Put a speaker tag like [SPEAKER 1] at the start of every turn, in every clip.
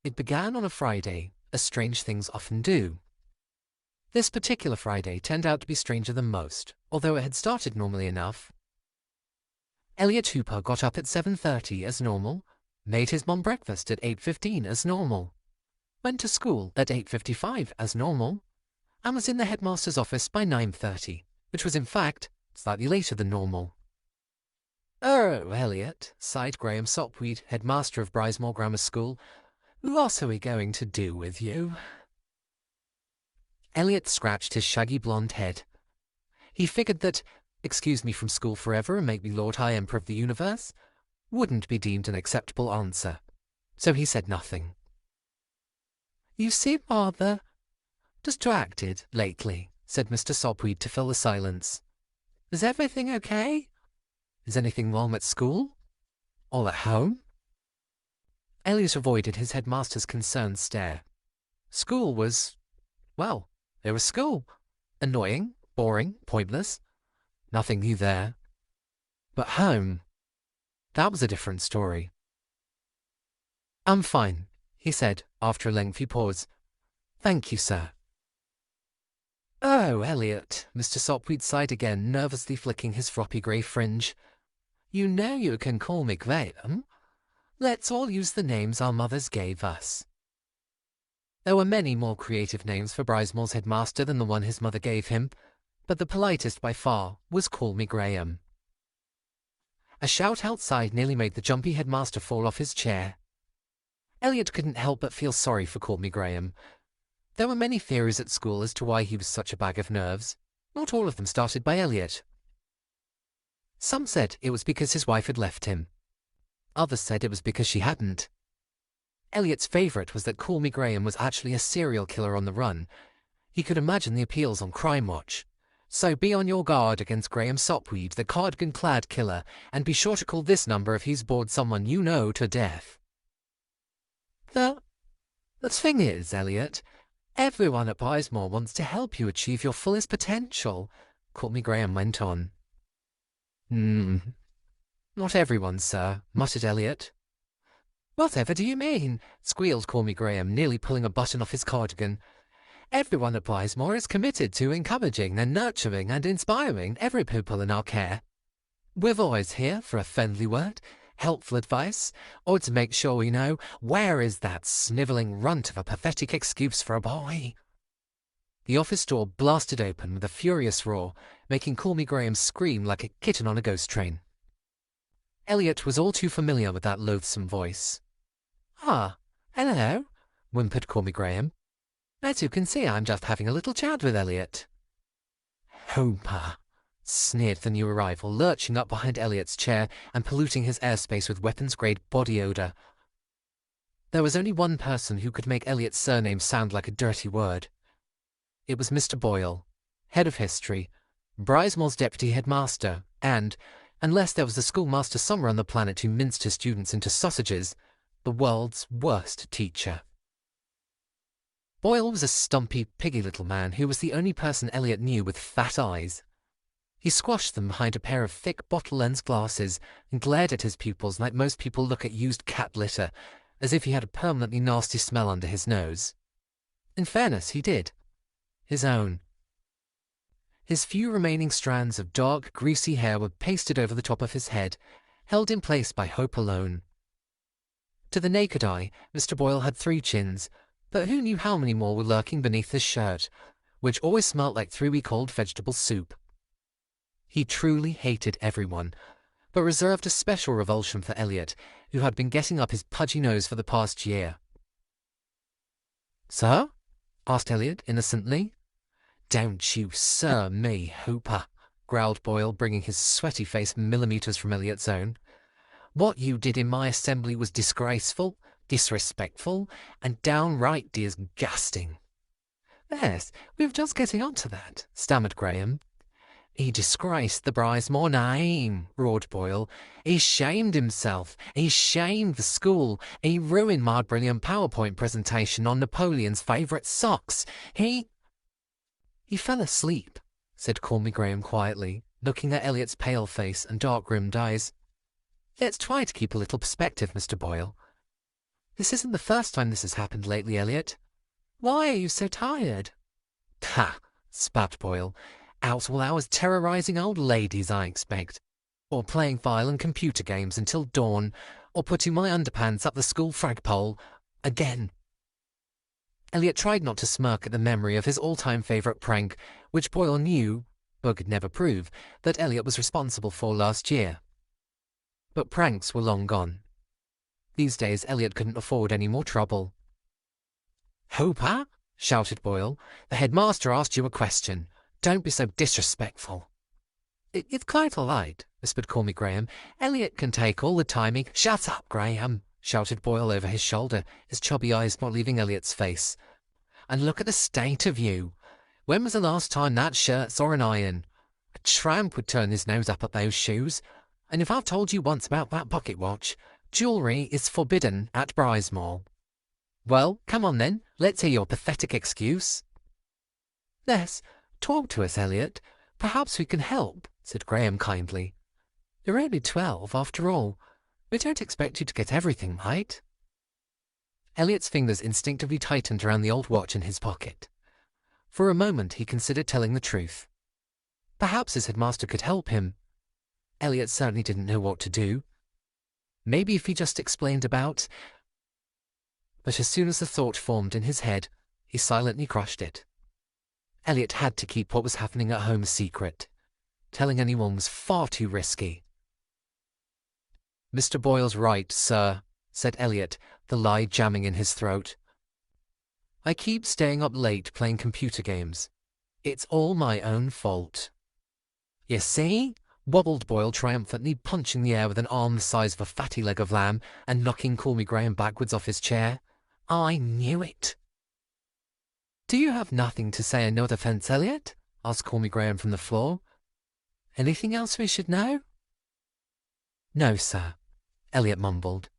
[SPEAKER 1] It began on a Friday, as strange things often do. This particular Friday turned out to be stranger than most, although it had started normally enough. Elliot Hooper got up at 7:30 as normal, made his mom breakfast at 8:15 as normal, went to school at 8:55 as normal, and was in the headmaster's office by 9:30, which was in fact slightly later than normal. "Oh, Elliot," sighed Graham Sopweed, headmaster of Brismore Grammar School, "what are we going to do with you?" Elliot scratched his shaggy blonde head. He figured that "excuse me from school forever and make me Lord High Emperor of the universe" wouldn't be deemed an acceptable answer, so he said nothing. "You seem rather distracted lately," said Mr. Sopweed to fill the silence. "Is everything okay? Is anything wrong at school? Or at home?" Elliot avoided his headmaster's concerned stare. School was, well, it was school. Annoying, boring, pointless. Nothing new there. But home, that was a different story. "I'm fine," he said, after a lengthy pause. "Thank you, sir." "Oh, Elliot," Mr. Sopweed sighed again, nervously flicking his floppy grey fringe. "You know you can call me Graham. Let's all use the names our mothers gave us." There were many more creative names for Brismore's headmaster than the one his mother gave him, but the politest by far was "Call me Graham." A shout outside nearly made the jumpy headmaster fall off his chair. Elliot couldn't help but feel sorry for Call me Graham. There were many theories at school as to why he was such a bag of nerves. Not all of them started by Elliot. Some said it was because his wife had left him. Others said it was because she hadn't. Elliot's favourite was that Call me Graham was actually a serial killer on the run. He could imagine the appeals on Crime Watch. "So be on your guard against Graham Sopweed, the cardigan-clad killer, and be sure to call this number if he's bored someone you know to death." The thing is, Elliot, everyone at Brismore wants to help you achieve your fullest potential, Call me Graham went on. Not everyone, sir," muttered Elliot. "Whatever do you mean?" squealed Call me Graham, nearly pulling a button off his cardigan. "Everyone at Brismore is committed to encouraging and nurturing and inspiring every pupil in our care. We're always here for a friendly word, helpful advice, or to make sure we know where is that snivelling runt of a pathetic excuse for a boy." The office door blasted open with a furious roar, making Call me Graham scream like a kitten on a ghost train. Elliot was all too familiar with that loathsome voice. "Ah, hello," whimpered Call me Graham. "As you can see, I'm just having a little chat with Elliot." "Hooper," sneered the new arrival, lurching up behind Elliot's chair and polluting his airspace with weapons-grade body odor. There was only one person who could make Elliot's surname sound like a dirty word. It was Mr. Boyle, head of history, Brismore's deputy headmaster, and, unless there was a schoolmaster somewhere on the planet who minced his students into sausages, the world's worst teacher. Boyle was a stumpy, piggy little man who was the only person Elliot knew with fat eyes. He squashed them behind a pair of thick bottle-lens glasses and glared at his pupils like most people look at used cat litter, as if he had a permanently nasty smell under his nose. In fairness, he did. His own. His few remaining strands of dark, greasy hair were pasted over the top of his head, held in place by hope alone. To the naked eye, Mr. Boyle had 3 chins, but who knew how many more were lurking beneath his shirt, which always smelt like 3-week-old vegetable soup. He truly hated everyone, but reserved a special revulsion for Elliot, who had been getting up his pudgy nose for the past year. "Sir?" asked Elliot innocently. "Don't you sir me, Hooper," growled Boyle, bringing his sweaty face millimeters from Elliot's own. "What you did in my assembly was disgraceful, disrespectful, and downright disgusting." "Yes, we were just getting on to that," stammered Graham. "He disgraced the Brismore name," roared Boyle. "He shamed himself. He shamed the school. He ruined my brilliant PowerPoint presentation on Napoleon's favourite socks. He fell asleep," said Call me Graham quietly, looking at Elliot's pale face and dark-rimmed eyes. "Let's try to keep a little perspective, Mr. Boyle. This isn't the first time this has happened lately, Elliot. Why are you so tired? Ha! Spat Boyle. Out all hours terrorizing old ladies, I expect. Or playing violent computer games until dawn, or putting my underpants up the school flagpole. Again. Elliot tried not to smirk at the memory of his all-time favourite prank, which Boyle knew, but could never prove, that Elliot was responsible for last year. But pranks were long gone. These days Elliot couldn't afford any more trouble. "Hooper," shouted Boyle, "the headmaster asked you a question. Don't be so disrespectful." It's quite all right," whispered Call Me Graham. "Elliot can take all the timing." "Shut up, Graham," shouted Boyle over his shoulder, his chubby eyes not leaving Elliot's face. "And look at the state of you. When was the last time that shirt saw an iron? A tramp would turn his nose up at those shoes. And if I've told you once about that pocket watch, jewellery is forbidden at Brizemore. Well, come on then, let's hear your pathetic excuse." "Yes, talk to us, Elliot. Perhaps we can help," said Graham kindly. "You're only 12, after all. We don't expect you to get everything right." Elliot's fingers instinctively tightened around the old watch in his pocket. For a moment he considered telling the truth. Perhaps his headmaster could help him. Elliot certainly didn't know what to do. Maybe if he just explained about... But as soon as the thought formed in his head, he silently crushed it. Elliot had to keep what was happening at home a secret. Telling anyone was far too risky. "Mr. Boyle's right, sir," said Elliot, the lie jamming in his throat. "I keep staying up late playing computer games. It's all my own fault." "You see?" wobbled Boyle triumphantly, punching the air with an arm the size of a fatty leg of lamb and knocking Call Me Graham backwards off his chair. "I knew it." "Do you have nothing to say in no defence, Elliot?" asked Call Me Graham from the floor. "Anything else we should know?" "No, sir," Elliot mumbled.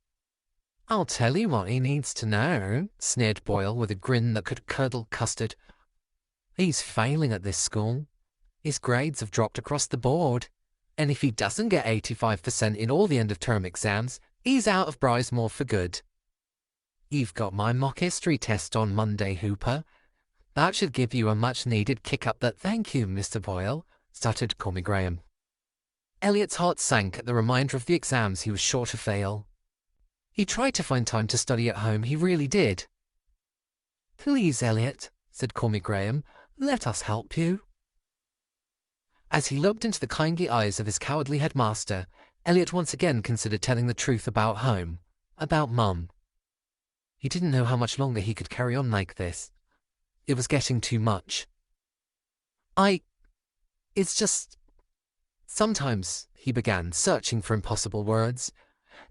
[SPEAKER 1] "I'll tell you what he needs to know," sneered Boyle with a grin that could curdle custard. "He's failing at this school. His grades have dropped across the board. And if he doesn't get 85% in all the end-of-term exams, he's out of Brizemore for good. You've got my mock history test on Monday, Hooper. That should give you a much-needed kick-up that—" "Thank you, Mr. Boyle," stuttered Call Me Graham. Elliot's heart sank at the reminder of the exams he was sure to fail. He tried to find time to study at home, he really did. "Please, Elliot," said Call Me Graham, "let us help you." As he looked into the kindly eyes of his cowardly headmaster, Elliot once again considered telling the truth about home, about Mum. He didn't know how much longer he could carry on like this. It was getting too much. It's just... Sometimes, he began, searching for impossible words.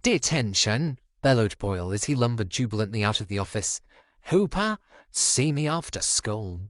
[SPEAKER 1] "Detention!" bellowed Boyle as he lumbered jubilantly out of the office. "Hooper, see me after school."